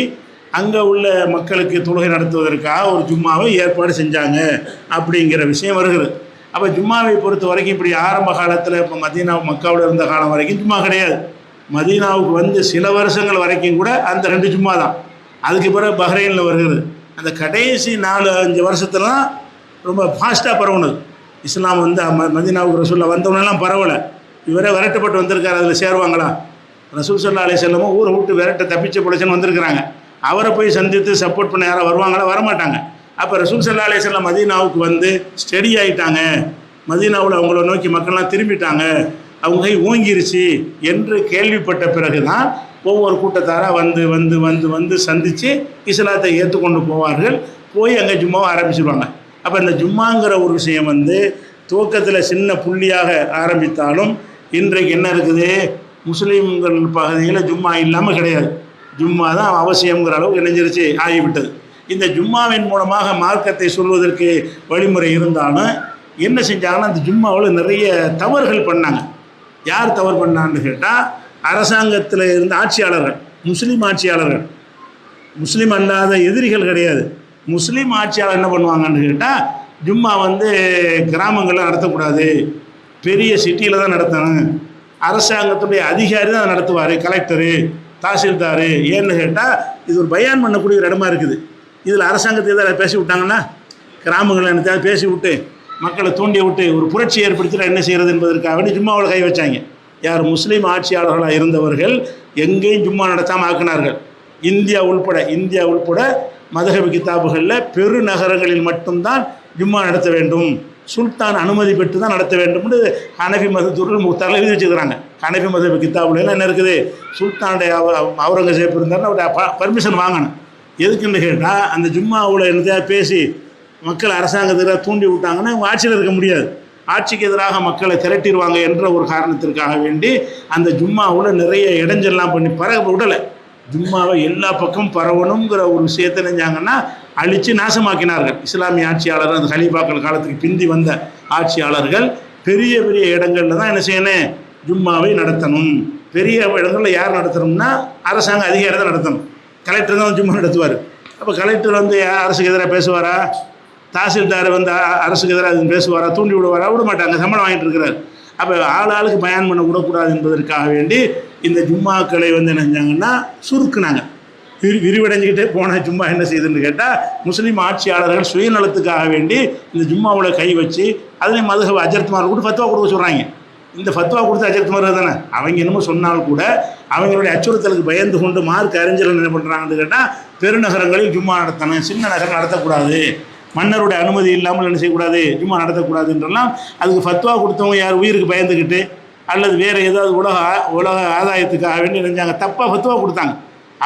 அங்கே உள்ள மக்களுக்கு தொழுகை நடத்துவதற்காக ஒரு ஜும்மாவை ஏற்பாடு செஞ்சாங்க அப்படிங்கிற விஷயம் வருகிறது. அப்போ ஜும்மாவை பொறுத்த வரைக்கும் இப்படி ஆரம்ப காலத்தில் இப்போ மக்காவில் இருந்த காலம் வரைக்கும் ஜும்மா கிடையாது. மதீனாவுக்கு வந்து சில வருஷங்கள் வரைக்கும் கூட அந்த 2 ஜும்மா தான். அதுக்கு பிறகு பஹ்ரைனில் வருகிறது. அந்த கடைசி 4-5 வருஷத்துலாம் ரொம்ப ஃபாஸ்ட்டாக பரவுனது இஸ்லாம். வந்து மதீனாவுக்கு ரசூலுல்லாஹ் வந்தவனெல்லாம் பரவலை, இவரே விரட்டப்பட்டு வந்திருக்காரு. அதில் சேருவாங்களா? ரசூல் ஸல்லல்லாஹு அலைஹி வஸல்லம் ஊரை விட்டு விரட்ட தப்பிச்ச பிடிச்சன்னு வந்திருக்கிறாங்க. அவரை போய் சந்தித்து சப்போர்ட் பண்ண யாராவது வருவாங்களா? வரமாட்டாங்க. அப்போ ரசூல் ஸல்லல்லாஹு அலைஹி வஸல்லம் மதீனாவுக்கு வந்து ஸ்டெடி ஆகிட்டாங்க, மதீனாவில் அவங்கள நோக்கி மக்கள்லாம் திரும்பிட்டாங்க, அவங்க கை ஓங்கிருச்சு என்று கேள்விப்பட்ட பிறகு தான் ஒவ்வொரு கூட்டத்தாராக வந்து வந்து வந்து வந்து சந்தித்து இஸ்லாத்தை ஏற்றுக்கொண்டு போவார்கள். போய் அங்கே ஜும்மாவை ஆரம்பிச்சிருவாங்க. அப்போ இந்த ஜும்மாங்கிற ஒரு விஷயம் வந்து துவக்கத்தில் சின்ன புள்ளியாக ஆரம்பித்தாலும் இன்றைக்கு என்ன இருக்குது, முஸ்லீம்கள் பகுதியில் ஜும்மா இல்லாமல் கிடையாது. ஜும்மா தான் அவசியங்கிற அளவுக்கு இணைஞ்சிருச்சு ஆகிவிட்டது. இந்த ஜும்மாவின் மூலமாக மார்க்கத்தை சொல்வதற்கு வழிமுறை இருந்தாலும் என்ன செஞ்சாங்கன்னா, அந்த ஜும்மாவில் நிறைய தவறுகள் பண்ணாங்க. யார் தவறு பண்ணான்னு கேட்டால், அரசாங்கத்தில் இருந்த ஆட்சியாளர்கள், முஸ்லீம் ஆட்சியாளர்கள், முஸ்லீம் அல்லாத எதிரிகள் கிடையாது. முஸ்லீம் ஆட்சியாளர் என்ன பண்ணுவாங்கன்னு கேட்டால், ஜும்மா வந்து கிராமங்களில் நடத்தக்கூடாது, பெரிய சிட்டியில் தான் நடத்தணும், அரசாங்கத்துடைய அதிகாரி தான் நடத்துவார், கலெக்டரு, தாசில்தார். ஏன்னு கேட்டால் இது ஒரு பயான் பண்ணக்கூடிய ஒரு இடமா இருக்குது. இதில் அரசாங்கத்தை எதாவது பேசி விட்டாங்கன்னா, கிராமங்களில் என்னத்தையாவது பேசி விட்டு மக்களை தூண்டி விட்டு ஒரு புரட்சி ஏற்படுத்தினா என்ன செய்கிறது என்பதற்காக வேண்டி ஜும்மாவில் கை வச்சாங்க. யார்? முஸ்லீம் ஆட்சியாளர்களாக இருந்தவர்கள் எங்கேயும் ஜும்மா நடத்தாமல் ஆக்கினார்கள். இந்தியா உள்பட மதஹப் கிதாபுகளில் பெருநகரங்களில் மட்டும்தான் ஜும்மா நடத்த வேண்டும், சுல்தான் அனுமதி பெற்று தான் நடத்த வேண்டும்னு ஹனஃபி மதத்தூர்கள் முக்தாரில் எழுதி வச்சுக்கிறாங்க. ஹனஃபி மதஹப் கிதாபுலாம் என்ன இருக்குது, சுல்தானுடைய அவுரங்கசீப் இருந்தாருன்னா அவருடைய பர்மிஷன் வாங்கணும். எதுக்குன்னு கேட்டால், அந்த ஜும்மாவில் என்னத்தையாக பேசி மக்கள் அரசாங்கத்துக்கு தூண்டி விட்டாங்கன்னா அவங்க ஆட்சியில் இருக்க முடியாது, ஆட்சிக்கு எதிராக மக்களை திரட்டிடுவாங்க என்ற ஒரு காரணத்திற்காக வேண்டி அந்த ஜும்மாவில் நிறைய இடைஞ்செல்லாம் பண்ணி விடலை. ஜும்மாவை எல்லா பக்கம் பரவணுங்கிற ஒரு விஷயத்தை நினைஞ்சாங்கன்னா அழித்து நாசமாக்கினார்கள். இஸ்லாமிய ஆட்சியாளர்கள், அந்த ஹலீஃபாக்கள் காலத்துக்கு பிந்தி வந்த ஆட்சியாளர்கள் பெரிய பெரிய இடங்களில் தான் என்ன செய்யணும், ஜும்மாவை நடத்தணும். பெரிய இடங்களில் யார் நடத்தணும்னா அரசாங்க அதிகாரி தான் நடத்தணும். கலெக்டர் தான் ஜும்மா நடத்துவார். அப்போ கலெக்டர் வந்து அரசுக்கு எதிராக பேசுவாரா, தாசில்தார் வந்து அரசுக்கு எதிராக பேசுவாரா, தூண்டி விடுவாரா? விட மாட்டாங்க, சம்பளம் வாங்கிட்டு இருக்கிறார். அப்போ ஆளுக்கு பயன் பண்ண விடக்கூடாது என்பதற்காக வேண்டி இந்த ஜும்மாக்களை வந்து என்ன செஞ்சாங்கன்னா சுருக்குனாங்க. விரிவடைஞ்சிக்கிட்டே போன ஜும்மா என்ன செய்யுதுன்னு கேட்டால், முஸ்லீம் ஆட்சியாளர்கள் சுயநலத்துக்காக வேண்டி இந்த ஜும்மாவில் கை வச்சு அதுலேயும் மதுஹப் அஜர்த்மார் கூட ஃபத்வா கொடுக்க சொல்கிறாங்க. இந்த ஃபத்வா கொடுத்து அஜர்த்மார் தானே அவங்க என்னமோ சொன்னால் கூட அவங்களுடைய அச்சுறுத்தலுக்கு பயந்து கொண்டு மார்க் அறிஞர்கள் என்ன பண்ணுறாங்கன்னு கேட்டால், பெருநகரங்களில் ஜும்மா நடத்தணும், சின்ன நகரம் நடத்தக்கூடாது, மன்னருடைய அனுமதி இல்லாமல் என்ன செய்யக்கூடாது, ஜும்மா நடத்தக்கூடாதுன்றலாம். அதுக்கு ஃபத்வா கொடுத்தவங்க யார் உயிருக்கு பயந்துக்கிட்டு அல்லது வேறு ஏதாவது உலக ஆதாயத்துக்காக வேண்டி நினைஞ்சாங்க, தப்பாக ஃபத்வா கொடுத்தாங்க.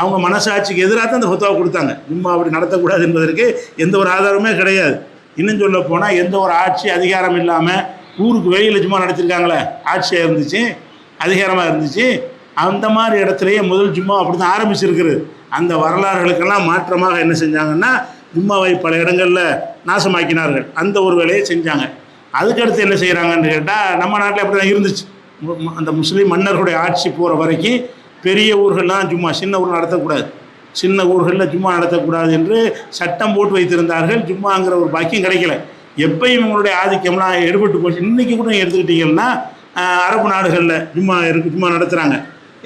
அவங்க மனசாட்சிக்கு எதிராக தான் அந்த ஃபத்வா கொடுத்தாங்க. ஜும்மா அப்படி நடத்தக்கூடாது என்பதற்கு எந்த ஒரு ஆதாரமே கிடையாது. இன்னும் சொல்ல போனால் எந்த ஒரு ஆட்சி அதிகாரம் இல்லாமல் ஊருக்கு வெளியில் ஜும்மா நடத்திருக்காங்களே, ஆட்சியாக இருந்துச்சு, அதிகாரமாக இருந்துச்சு, அந்த மாதிரி இடத்துலையே முதல் ஜும்மா அப்படி தான் ஆரம்பிச்சிருக்குது. அந்த வரலாறுகளுக்கெல்லாம் மாற்றமாக என்ன செஞ்சாங்கன்னா, ஜும்மாவை பல இடங்களில் நாசமாக்கினார்கள். அந்த ஒரு வேலையை செஞ்சாங்க. அதுக்கடுத்து என்ன செய்கிறாங்கன்னு கேட்டால், நம்ம நாட்டில் அப்படி தான் இருந்துச்சு. அந்த முஸ்லீம் மன்னர்களுடைய ஆட்சி போகிற வரைக்கும் பெரிய ஊர்கள்லாம் ஜும்மா, சின்ன ஊர் நடத்தக்கூடாது, சின்ன ஊர்களில் ஜும்மா நடத்தக்கூடாது என்று சட்டம் போட்டு வைத்திருந்தார்கள். ஜும்மாங்கிற ஒரு பாக்கியம் கிடைக்கல. எப்பயும் இவங்களுடைய ஆதிக்கம்லாம் எடுபட்டு போச்சு. இன்றைக்கி கூட எடுத்துக்கிட்டிங்கன்னா அரபு நாடுகளில் ஜும்மா நடத்துகிறாங்க,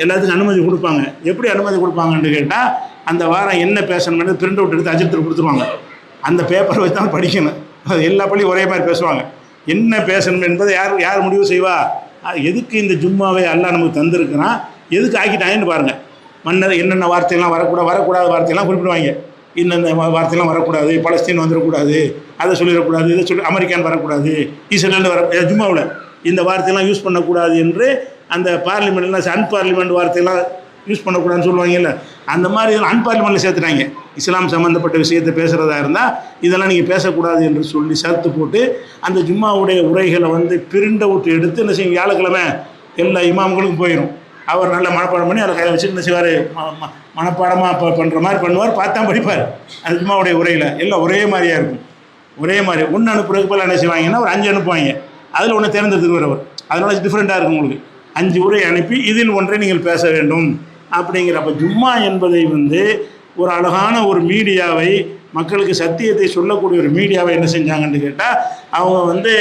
எல்லாத்துக்கும் அனுமதி கொடுப்பாங்க. எப்படி அனுமதி கொடுப்பாங்கன்னு கேட்டால், அந்த வாரம் என்ன பேசணும்னு பிரிண்ட் அவுட் எடுத்து அஜித்தில் கொடுத்துருவாங்க. அந்த பேப்பரை வச்சு தான் படிக்கணும். அது எல்லா பள்ளியும் ஒரே மாதிரி பேசுவாங்க. என்ன பேசணும் என்பதை யார் முடிவு செய்வா? எதுக்கு இந்த ஜும்மாவை அல்லாஹ் நமக்கு தந்திருக்கிறான், எதுக்கு ஆக்கிட்டாங்கன்னு பாருங்கள். மன்னர் என்னென்ன வார்த்தையெல்லாம் வரக்கூடாத வார்த்தையெல்லாம் குறிப்பிடுவாங்க. இந்தந்த வார்த்தையெல்லாம் வரக்கூடாது, பலஸ்தீன் வந்துடக்கூடாது, அதை சொல்லிடக்கூடாது, இதை சொல்லி அமெரிக்கான் வரக்கூடாது, இஸ்ரேல் ஜும்மாவில் இந்த வார்த்தையெல்லாம் யூஸ் பண்ணக்கூடாது என்று அந்த பார்லிமெண்ட்லாம் அன்பார்லிமெண்ட் வார்த்தையெல்லாம் யூஸ் பண்ணக்கூடாதுன்னு சொல்லுவாங்கல்ல, அந்த மாதிரி அன்பார்லிமெண்ட்டில் சேர்த்துட்டாங்க. இஸ்லாம் சம்மந்தப்பட்ட விஷயத்தை பேசுகிறதா இருந்தால் இதெல்லாம் நீங்கள் பேசக்கூடாது என்று சொல்லி சேர்த்து போட்டு அந்த ஜும்மாவுடைய உரைகளை பிரிண்ட் அவுட் எடுத்து என்ன செய்யும், வியாழக்கிழமை எல்லா இமாம்களுக்கும் போயிடும். அவர் நல்ல மனப்பாடம் பண்ணி அதை கையில் வச்சுட்டு என்ன செய்வார், மனப்பாடமாக பண்ணுற மாதிரி பண்ணுவார், பார்த்தா படிப்பார். அது ஜும்மாவுடைய உரையில் எல்லாம் ஒரே மாதிரியாக இருக்கும். ஒரே மாதிரி ஒன்று அனுப்புறதுக்கு போல் என்ன செய்வாங்கன்னா ஒரு 5 அனுப்புவாங்க, அதில் ஒன்று தேர்ந்தெடுத்துக்குவார் அவர். அதனால் டிஃப்ரெண்ட்டாக இருக்கும் உங்களுக்கு. 5 உரை அனுப்பி இதில் ஒன்றை நீங்கள் பேச வேண்டும் அப்படிங்கிறப்ப ஜும்மா என்பதை ஒரு அழகான ஒரு மீடியாவை, மக்களுக்கு சத்தியத்தை சொல்லக்கூடிய ஒரு மீடியாவை என்ன செஞ்சாங்கன்னு கேட்டால், அவங்க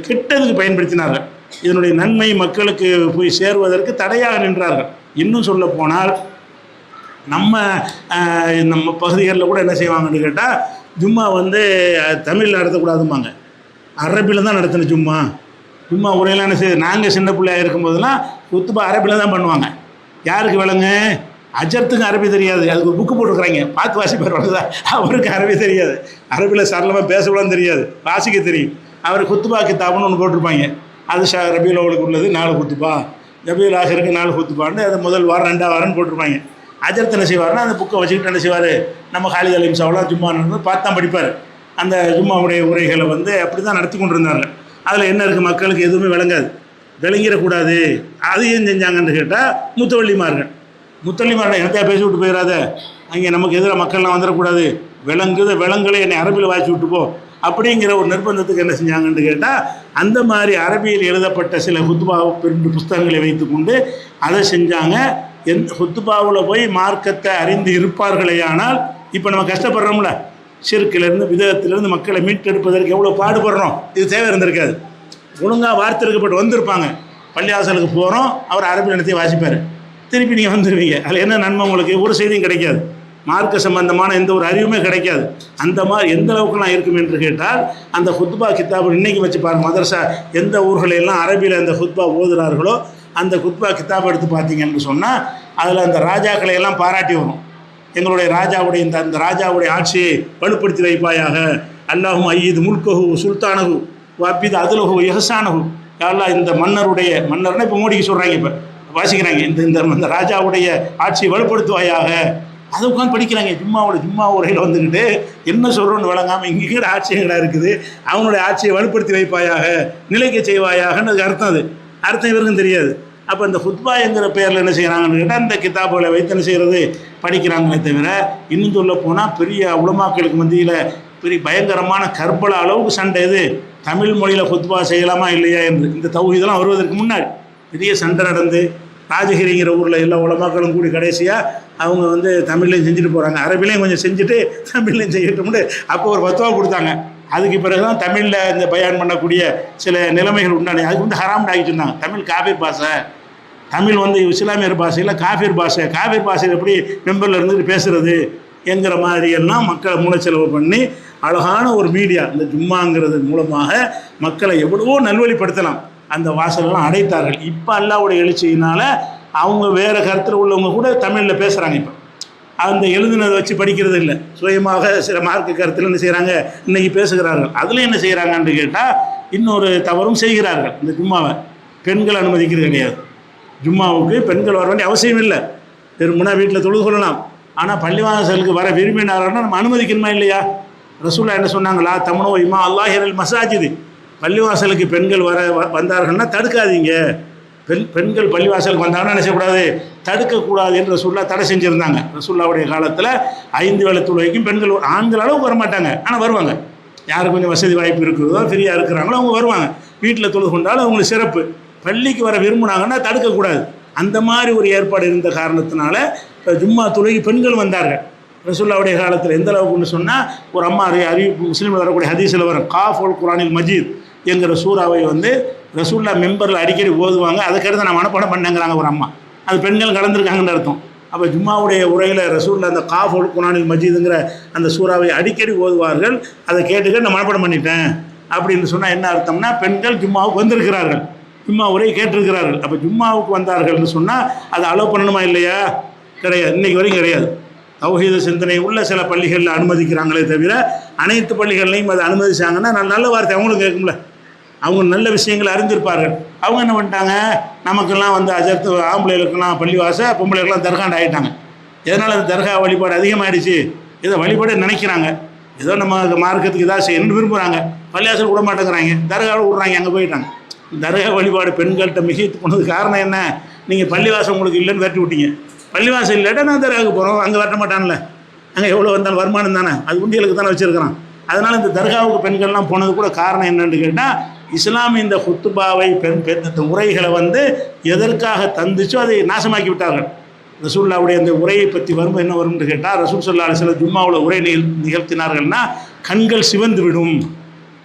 கெட்டதுக்கு பயன்படுத்தினார்கள். இதனுடைய நன்மை மக்களுக்கு போய் சேருவதற்கு தடையாக நின்றார்கள். இன்னும் சொல்ல போனால் நம்ம பகுதிகளில் கூட என்ன செய்வாங்கன்னு கேட்டால், ஜும்மா தமிழில் நடத்தக்கூடாதும்பாங்க, அரபியில் தான் நடத்தணும். ஜும்மா உரையெல்லாம் என்ன செய்யுது, நாங்கள் சின்ன பிள்ளையாக இருக்கும்போதெல்லாம் குத்துபா அரபியில் தான் பண்ணுவாங்க. யாருக்கு விளங்க, அஜர்த்துக்கும் அரபி தெரியாது, அதுக்கு ஒரு புக்கு போட்டுருக்குறாங்க, பார்த்து வாசிப்பார் தான். அவருக்கு அரபி தெரியாது, அரபியில் சரளமாக பேசக்கூடாதுன்னு தெரியாது, வாசிக்க தெரியும். அவர் குத்துபா கித்தாப்னு ஒன்று போட்டிருப்பாங்க. அது ரபியுல் அவ்வலுக்கு உள்ளது 4 குத்துபா, ரபியுல் ஆஹிருக்கு 4 குத்துபான்னு அது முதல் வாரம் 2ஆம் வாரம்னு போட்டிருப்பாங்க. அஜர்த்து என்ன செய்வார்னா அந்த புக்கை வச்சுக்கிட்டு என்ன செய்வார், நம்ம காலித் அலி இம்சாவெலாம் ஜும்மா பார்த்து தான் படிப்பார். அந்த ஜும்மாவுடைய உரைகளை அப்படி தான் நடத்தி கொண்டு இருந்தாங்க. அதில் என்ன இருக்குது, மக்களுக்கு எதுவுமே விளங்கிடக்கூடாது. அதையும் செஞ்சாங்கன்னு கேட்டால் முத்தவள்ளிமார்கள் என்னத்தையா பேசி விட்டு போயிடாத, அங்கே நமக்கு எதிராக மக்கள்லாம் வந்துடக்கூடாது, விலங்குகளை என்னை அரபியில் வாய்ச்சி விட்டு போ அப்படிங்கிற ஒரு நிர்பந்தத்துக்கு என்ன செஞ்சாங்கன்னு கேட்டால், அந்த மாதிரி அரபியில் எழுதப்பட்ட சில ஹுத்பா புஸ்தகங்களை வைத்து கொண்டு அதை செஞ்சாங்க. ஹுத்பாவில் போய் மார்க்கத்தை அறிந்து இருப்பார்களே. ஆனால் இப்போ நம்ம கஷ்டப்படுறோம்ல, ஷிர்க்கிலிருந்து விதத்திலிருந்து மக்களை மீட்டெடுப்பதற்கு எவ்வளோ பாடுபடுறோம், இது தேவை இருந்திருக்காது. ஒழுங்காக வார்த்தைக்கப்பட்டு வந்திருப்பாங்க. பள்ளிவாசலுக்கு போகிறோம், அவர் அரபி நடத்தி வாசிப்பார், திருப்பி நீங்கள் வந்துடுவீங்க. அதில் என்ன நன்மை உங்களுக்கு, ஒரு செய்தியும் கிடைக்காது, மார்க்க சம்பந்தமான எந்த ஒரு அறிவுமே கிடைக்காது. அந்த மாதிரி எந்த அளவுக்குலாம் இருக்கும் என்று கேட்டால், அந்த ஹுத்பா கித்தாப் இன்றைக்கி வச்சு பாருங்கள், மதரசா எந்த ஊர்களெல்லாம் அரபியில் அந்த ஹுத்பா ஓதுறார்களோ அந்த ஹுத்பா கித்தாப் எடுத்து பார்த்தீங்கன்னு சொன்னால் அதில் அந்த ராஜாக்களை எல்லாம் பாராட்டி வரும். எங்களுடைய ராஜாவுடைய இந்த ராஜாவுடைய ஆட்சியை வலுப்படுத்தி வைப்பாயாக, அல்லாஹும் ஐயீது முல்கஹு சுல்தானஹு வாப்பிது அதுலஹு எஹசானஹு, யாரெல்லாம் இந்த மன்னர்னா இப்போ மோடிக்கு சொல்கிறாங்க, இப்போ வாசிக்கிறாங்க, இந்த ராஜாவுடைய ஆட்சியை வலுப்படுத்துவாயாக. அதை உட்காந்து படிக்கிறாங்க. ஜும்மா உரையில் வந்துக்கிட்டு என்ன சொல்கிறோன்னு விளங்காமல் இங்கே ஆட்சியங்களாக இருக்குது, அவனுடைய ஆட்சியை வலுப்படுத்தி வைப்பாயாக, நிலைக்க செய்வாயாகன்னு அதுக்கு அர்த்தம் இவருக்கும் தெரியாது. அப்போ இந்த ஹுத்பா என்கிற பேரில் என்ன செய்கிறாங்கன்னு கேட்டால், இந்த கிதாபுகளை வைத்து என்ன செய்கிறது, படிக்கிறாங்களே தவிர, இன்னும் சொல்ல போனால் பெரிய உலமாக்களுக்கு மத்தியில் பெரிய பயங்கரமான கர்பலா அளவுக்கு சண்டை. இது தமிழ் மொழியில் ஹுத்பா செய்யலாமா இல்லையா என்று இந்த தௌஹீதெல்லாம் வருவதற்கு முன்னாடி பெரிய சண்டை நடந்து, ராஜகிரிங்கிற ஊரில் எல்லா உலமாக்களும் கூடி கடைசியாக அவங்க தமிழ்லையும் செஞ்சுட்டு போகிறாங்க, அரபிலையும் கொஞ்சம் செஞ்சுட்டு தமிழ்லையும் செய்யட்டும்னு அப்போ ஒரு ஃபத்வா கொடுத்தாங்க. அதுக்கு பிறகு தான் தமிழில் இந்த பயான் பண்ணக்கூடிய சில நிலைமைகள் உண்டானே. அதுக்கு ஹராம் ஆகிட்டு இருந்தாங்க. தமிழ் காபீர் பாஷை, தமிழ் வந்து இஸ்லாமியர் பாஷையில் காஃபிர் பாஷையில் எப்படி மெம்பரில் இருந்துட்டு பேசுகிறது என்கிற மாதிரியெல்லாம் மக்களை மூலச்செலவு பண்ணி அழகான ஒரு மீடியா இந்த ஜும்மாங்கிறது மூலமாக மக்களை எவ்வளவோ நல்வழிப்படுத்தலாம். அந்த வாசலெல்லாம் அடைத்தார்கள். இப்போ அல்லாஹ்வுடைய எழுச்சியினால் அவங்க வேறு கருத்தில் உள்ளவங்க கூட தமிழில் பேசுகிறாங்க. இப்போ அந்த எழுதுனதை வச்சு படிக்கிறது இல்லை, சுயமாக சில மார்க்க கருத்தில் என்ன செய்கிறாங்க, இன்றைக்கி பேசுகிறார்கள். அதில் என்ன செய்கிறாங்கன்னு கேட்டால் இன்னொரு தவறும் செய்கிறார்கள். இந்த ஜும்மாவை பெண்கள் அனுமதிக்கிறது கிடையாது. ஜும்மாவுக்கு பெண்கள் வர வேண்டிய அவசியம் இல்லை, வெறுமனா வீட்டில் தொழுது கொள்ளலாம். ஆனால் பள்ளிவாசலுக்கு வர விரும்பினார்கள்னா நம்ம அனுமதிக்கணுமா இல்லையா? ரசூலுல்லாஹ் என்ன சொன்னாங்களா, தமனோ இமா அல்லாஹிரல் மசாஜிது, பள்ளிவாசலுக்கு பெண்கள் வந்தார்கள்னா தடுக்காதீங்க. பெண்கள் பள்ளிவாசலுக்கு வந்தாங்கன்னா என்ன செய்யக்கூடாது, தடுக்கக்கூடாது என்று ரசூலுல்லாஹ் தடை செஞ்சுருந்தாங்க. ரசூலுல்லாஹ்வுடைய காலத்தில் 5 வேளை தொழுகைக்கும் பெண்கள் ஆண்கள் அளவுக்கு வரமாட்டாங்க, ஆனால் வருவாங்க. யாருக்கு கொஞ்சம் வசதி வாய்ப்பு இருக்கிறதோ ஃப்ரீயாக இருக்கிறாங்களோ அவங்க வருவாங்க. வீட்டில் தொழுது கொண்டாலும் அவங்களுக்கு சிறப்பு. பள்ளிக்கு வர விரும்பினாங்கன்னா தடுக்கக்கூடாது. அந்த மாதிரி ஒரு ஏற்பாடு இருந்த காரணத்தினால ஜும்மா தொழுகை பெண்கள் வந்தார்கள். ரசூலுல்லாஹ்வுடைய காலத்தில் எந்த அளவுக்குன்னு சொன்னால், ஒரு அம்மா அறிவிப்பு முஸ்லீமில் வரக்கூடிய ஹதீஸில் வரும், காஃபுல் குரானில் மஜீத் என்கிற சூறாவை வந்து ரசூலுல்லாஹ் மெம்பரில் அடிக்கடி ஓதுவாங்க. அதுக்கடுத்து நான் மனப்பாடம் பண்ணேங்கிறாங்க ஒரு அம்மா. அது பெண்கள் கலந்துருக்காங்கன்னு அர்த்தம். அப்போ ஜும்மாவுடைய உரையில் ரசூலுல்லாஹ் அந்த காஃபுல் குரானில் மஜீதுங்கிற அந்த சூறாவை அடிக்கடி ஓதுவார்கள். அதை கேட்டுக்க நான் மனப்பாடம் பண்ணிட்டேன் அப்படின்னு சொன்னால் என்ன அர்த்தம்னா, பெண்கள் ஜும்மாவுக்கு வந்திருக்கிறார்கள், ஜும்மா உரையை கேட்டிருக்கிறார்கள். அப்போ ஜும்மாவுக்கு வந்தார்கள்னு சொன்னால் அதை அலோவ் பண்ணணுமா இல்லையா? கிடையாது, இன்றைக்கு வரைக்கும் கிடையாது. தௌஹீத சிந்தனை உள்ள சில பள்ளிகளில் அனுமதிக்கிறாங்களே தவிர அனைத்து பள்ளிகள்லையும் அதை அனுமதிச்சாங்கன்னா நல்ல வார்த்தை அவங்களும் கேட்கும்ல, அவங்க நல்ல விஷயங்களை அறிந்திருப்பார்கள். அவங்க என்ன பண்ணிட்டாங்க, நமக்கெல்லாம் வந்து அஜர்த்து ஆம்பளைகளுக்கெல்லாம் பள்ளிவாச, பொம்பளைகளுக்கெல்லாம் தர்காண்டு ஆகிட்டாங்க. எதனால் அந்த தர்கா வழிபாடு அதிகமாகிடுச்சு, இதை வழிபாடு நினைக்கிறாங்க, ஏதோ நம்ம மார்க்கத்துக்கு இதாக செய்யணும்னு விரும்புகிறாங்க. பள்ளிவாசல் விட மாட்டேங்கிறாங்க, தர்காவில் விட்றாங்க, அங்கே போயிட்டாங்க. தர்கா வழிபாடு பெண்கள்கிட்ட மிகைத்து போனதுக்கு காரணம் என்ன, நீங்கள் பள்ளிவாசம் உங்களுக்கு இல்லைன்னு விரட்டி விட்டீங்க. பள்ளிவாசல் இல்லாட்டா நான் தர்காவுக்கு போகிறோம், அங்கே வரட்ட மாட்டான்ல, அங்கே எவ்வளோ வந்தாலும் வருமானம் தானே, அது உண்டியலுக்கு தானே வச்சுருக்கிறான். அதனால் இந்த தர்காவுக்கு பெண்கள்லாம் போனது கூட காரணம் என்னென்னு கேட்டால், இஸ்லாம் இந்த குத்துபாவை உரைகளை வந்து எதற்காக தந்துச்சோ அதை நாசமாக்கி விட்டார்கள். ரசூலுல்லாஹ்வுடைய அந்த உரையை பற்றி வரும் என்ன வரும்னு கேட்டால், ரசூல் ஸல்லல்லாஹு அலைஹி வஸல்லம் ஜும்மாவில் உரை நிகழ்த்தினார்கள்னா கண்கள் சிவந்து விடும்.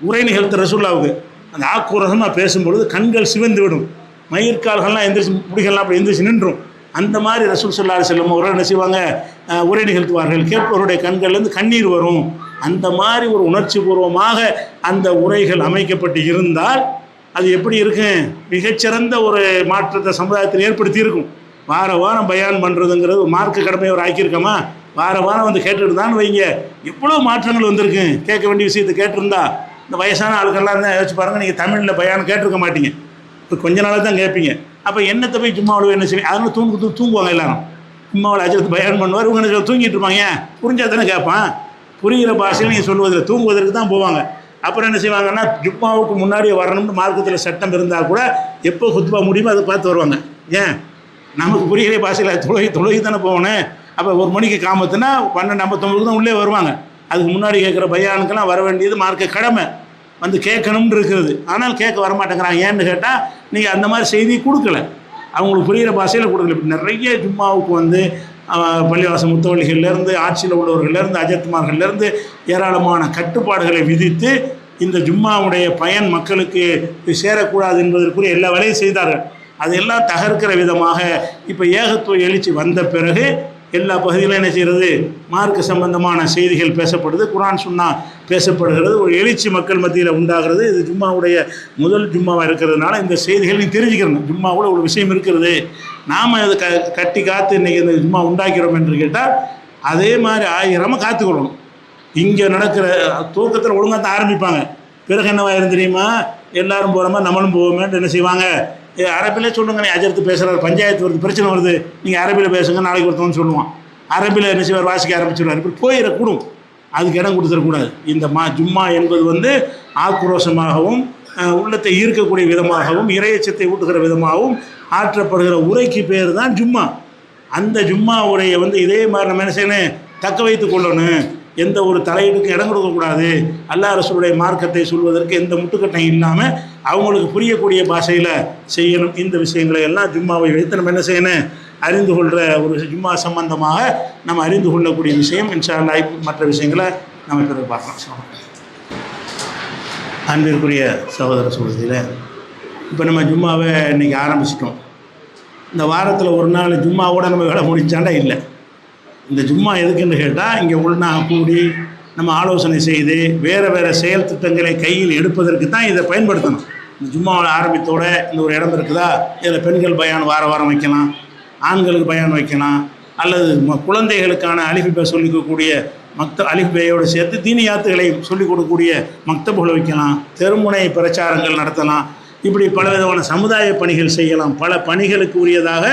உரை நிகழ்த்த ரசூலுல்லாஹ்வுக்கு அந்த ஆக்ரோஷமாக பேசும்பொழுது கண்கள் சிவந்து விடும், மயிர்கால்கள்லாம் எந்திரிச்சு, முடிகள்லாம் அப்படி எந்திரிச்சு நின்றும். அந்த மாதிரி ரசூல் ஸல்லல்லாஹு அலைஹி வஸல்லம் உரை என்ன செய்வாங்க, உரை நிகழ்த்துவார்கள். கேட்பவருடைய கண்கள்லேருந்து கண்ணீர் வரும். அந்த மாதிரி ஒரு உணர்ச்சி பூர்வமாக அந்த உரைகள் அமைக்கப்பட்டு இருந்தால் அது எப்படி இருக்கும், மிகச்சிறந்த ஒரு மாற்றத்தை சமுதாயத்தில் ஏற்படுத்தி இருக்கும். வார வாரம் பயான் பண்ணுறதுங்கிறது மார்க்க கடமையை ஒரு ஆக்கியிருக்கோமா, வார வாரம் வந்து கேட்டுட்டு தான் வைங்க, எவ்வளோ மாற்றங்கள் வந்திருக்கு. கேட்க வேண்டிய விஷயத்தை கேட்டிருந்தா இந்த வயசான ஆளுக்கெல்லாம் தான் யோசிச்சு பாருங்கள், நீங்கள் தமிழில் பயான் கேட்டிருக்க மாட்டீங்க, இப்போ கொஞ்ச நாளாக தான் கேட்பீங்க. அப்போ என்னத்தை போய் ஜும்மாவில் என்ன செய்வீங்க, அதனால தூங்குவாங்க எல்லாரும். ஜும்மாவில் அஜரத்து பயான் பண்ணுவார், இவங்க தூங்கிட்டு இருப்பாங்க, புரிஞ்சால் தானே கேட்பான். புரிகிற பாஷையில் நீங்கள் சொல்வதில்லை, தூங்குவதற்கு தான் போவாங்க. அப்புறம் என்ன செய்வாங்கன்னா, ஜும்மாவுக்கு முன்னாடியே வரணும்னு மார்க்கத்தில் சட்டம் இருந்தால் கூட எப்போ குத்துபா முடியுமோ அதை பார்த்து வருவாங்க. ஏன், நமக்கு புரிகிற பாஷையில் தொழுகை தானே போகணும். அப்போ 1 மணிக்கு காமத்துனா 12:59 தான் உள்ளே வருவாங்க. அதுக்கு முன்னாடி கேட்குற பயானுக்கெல்லாம் வர வேண்டியது மார்க்க கடமை, வந்து கேட்கணும்னு இருக்கிறது. ஆனால் கேட்க வரமாட்டேங்கிறாங்க. ஏன்னு கேட்டால் நீங்கள் அந்த மாதிரி செய்தி கொடுக்கல, அவங்களுக்கு புரிகிற பாஷையில் கொடுக்கல. இப்படி நிறைய ஜும்மாவுக்கு வந்து பள்ளிவாசல் முத்தவள்ளிகள்லேருந்து, ஆட்சியில் உள்ளவர்கள்லேருந்து, அஜத்துமார்கள்லேருந்து ஏராளமான கட்டுப்பாடுகளை விதித்து இந்த ஜும்மாவுடைய பயன் மக்களுக்கு சேரக்கூடாது என்பதற்குரிய எல்லா வேலையும் செய்தார்கள். அதையெல்லாம் தகர்க்கிற விதமாக இப்போ ஏகத்துவ எழுச்சி வந்த பிறகு எல்லா பகுதியிலும் என்ன செய்கிறது, மார்க்க சம்பந்தமான செய்திகள் பேசப்படுது, குர்ஆன் சுன்னா பேசப்படுகிறது, ஒரு எழுச்சி மக்கள் மத்தியில் உண்டாகிறது. இது ஜும்மாவுடைய முதல் ஜும்மாவாக இருக்கிறதுனால இந்த செய்திகள் நீ தெரிஞ்சுக்கிறணும், ஜும்மாவோட ஒரு விஷயம் இருக்கிறது, நாம் அதை கட்டி காத்து இன்றைக்கி இந்த ஜும்மா உண்டாக்கிறோம் என்று கேட்டால் அதே மாதிரி ஆயிரமாக காத்துக்கொள்ளணும். இங்கே நடக்கிற தூக்கத்தில் ஒழுங்காக தான் ஆரம்பிப்பாங்க, பிறகு என்னவாயிரும் தெரியுமா, எல்லோரும் போகிற மாதிரி நம்மளும் போவோமேன்ட்டு என்ன செய்வாங்க, அரபியில் சொல்லுங்க, நீ அஜர்த்து பேசுகிறார், பஞ்சாயத்து வருது, பிரச்சனை வருது, நீங்கள் அரபியில் பேசுங்க, நாளைக்கு ஒருத்தவங்க சொல்லுவான், அரபியில் என்ன செய்வார், வாசிக்க ஆரம்பிச்சிடுவார். இப்படி போயிடக்கூடும், அதுக்கு இடம் கொடுத்துடக்கூடாது. இந்த ஜும்மா என்பது வந்து ஆக்ரோஷமாகவும் உள்ளத்தை ஈர்க்கக்கூடிய விதமாகவும் இறையச்சத்தை ஊட்டுகிற விதமாகவும் ஆற்றப்படுகிற உரைக்கு பேர் தான் ஜும்மா. அந்த ஜும்மா உரையை வந்து இதே மாதிரி நம்ம என்ன செய்யணும், தக்க வைத்து கொள்ளணும். எந்த ஒரு தலையீடுக்கும் இடம் கொடுக்கக்கூடாது. அல்லாஹ் ரசூலுடைய மார்க்கத்தை சொல்வதற்கு எந்த முட்டுக்கட்டையும் இல்லாமல் அவங்களுக்கு புரியக்கூடிய பாஷையில் செய்யணும். இந்த விஷயங்களை எல்லாம் ஜும்மாவை வைத்து நம்ம என்ன செய்யணும், அறிந்து கொள்கிற ஒரு ஜும்மா சம்பந்தமாக நம்ம அறிந்து கொள்ளக்கூடிய விஷயம். இன்ஷா அல்லாஹ் மற்ற விஷயங்களை நம்ம பிறகு பார்க்கலாம். அன்பிற்குரிய சகோதர சகோதரியில், இப்போ நம்ம ஜும்மாவை இன்றைக்கி ஆரம்பிச்சிட்டோம். இந்த வாரத்தில் ஒரு நாள் ஜும்மாவோட நம்ம வேலை முடிச்சாண்டா இல்லை. இந்த ஜும்மா எதுக்குன்னு கேட்டால் இங்கே உள்னா கூடி நம்ம ஆலோசனை செய்து வேறு செயல் திட்டங்களை கையில் எடுப்பதற்கு தான் இதை பயன்படுத்தணும். இந்த ஜும்மாவில் ஆரம்பித்தோட இந்த ஒரு இடம் இருக்குதா, இதில் பெண்கள் பயான் வாரம் வைக்கலாம், ஆண்களுக்கு பயான் வைக்கலாம், அல்லது குழந்தைகளுக்கான அலிஃபே சொல்லிக்கக்கூடிய அலிஃபேயோடு சேர்த்து தீனியாத்துகளை சொல்லிக் கொடுக்கக்கூடிய மக்தபுகளை வைக்கலாம், தெருமுனை பிரச்சாரங்கள் நடத்தலாம். இப்படி பலவிதமான சமுதாய பணிகள் செய்யலாம். பல பணிகளுக்கு உரியதாக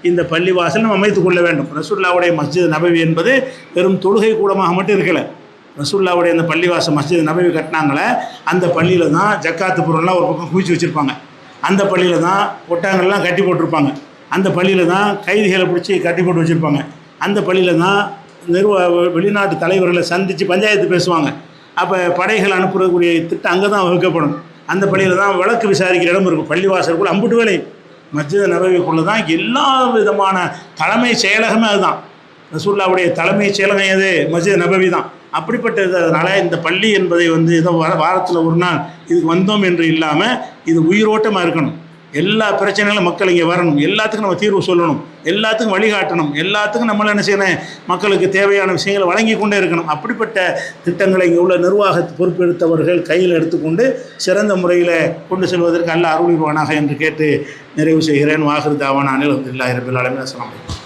இந்த பள்ளிவாசல் நம்ம அமைத்து கொள்ள வேண்டும். ரசூலுல்லாஹ்வுடைய மஸ்ஜித் நபவி என்பது வெறும் தொழுகை கூடமாக மட்டும் இருக்கலை. ரசூலுல்லாஹ்வுடைய அந்த பள்ளிவாசல் மஸ்ஜித் நபவி கட்டினாங்களே, அந்த பள்ளியில் தான் ஜக்காத்து பொருள்லாம் ஒரு பக்கம் குவிச்சு வச்சுருப்பாங்க. அந்த பள்ளியில் தான் ஒட்டகங்கள்லாம் கட்டி போட்டிருப்பாங்க. அந்த பள்ளியில் தான் கைதிகளை பிடிச்சி கட்டி போட்டு வச்சுருப்பாங்க. அந்த பள்ளியில் தான் வெளிநாட்டு தலைவர்களை சந்தித்து பஞ்சாயத்து பேசுவாங்க. அப்போ படைகள் அனுப்புறக்கூடிய திட்டம் அங்கே தான் வகுக்கப்படும். அந்த பள்ளியில் தான் வழக்கு விசாரிக்கிற இடம் இருக்கும். பள்ளிவாசலுக்குள்ள அம்புட்டு வேலை மஸ்ஜித் நபவிக்குள்ளே தான் எல்லா விதமான தலைமை செயலகமே அதுதான். ரசூலுல்லாஹ்வுடைய தலைமை செயலகம் எது? மஸ்ஜித் நபவி தான். அப்படிப்பட்டதுனால இந்த பள்ளி என்பதை ஏதோ வாரத்தில் ஒரு நாள் இதுக்கு வந்தோம் என்று இல்லாமல் இது உயிரோட்டமாக இருக்கணும். எல்லா பிரச்சனைகளும் மக்கள் இங்கே வரணும், எல்லாத்துக்கும் நம்ம தீர்வு சொல்லணும், எல்லாத்துக்கும் வழிகாட்டணும், எல்லாத்துக்கும் நம்மள என்ன செய்யணும், மக்களுக்கு தேவையான விஷயங்களை வழங்கி கொண்டே இருக்கணும். அப்படிப்பட்ட திட்டங்களை இங்கே உள்ள நிர்வாக பொறுப்பெடுத்தவர்கள் கையில் எடுத்துக்கொண்டு சிறந்த முறையில் கொண்டு செல்வதற்கு அல்லாஹ் அருள்வானாக என்று கேட்டு நிறைவு செய்கிறேன். வாஹிர் தாவானா அனில் அல்ஹம்துலில்லாஹி ரப்பில் ஆலமீன். அஸ்ஸலாமு அலைக்கும்.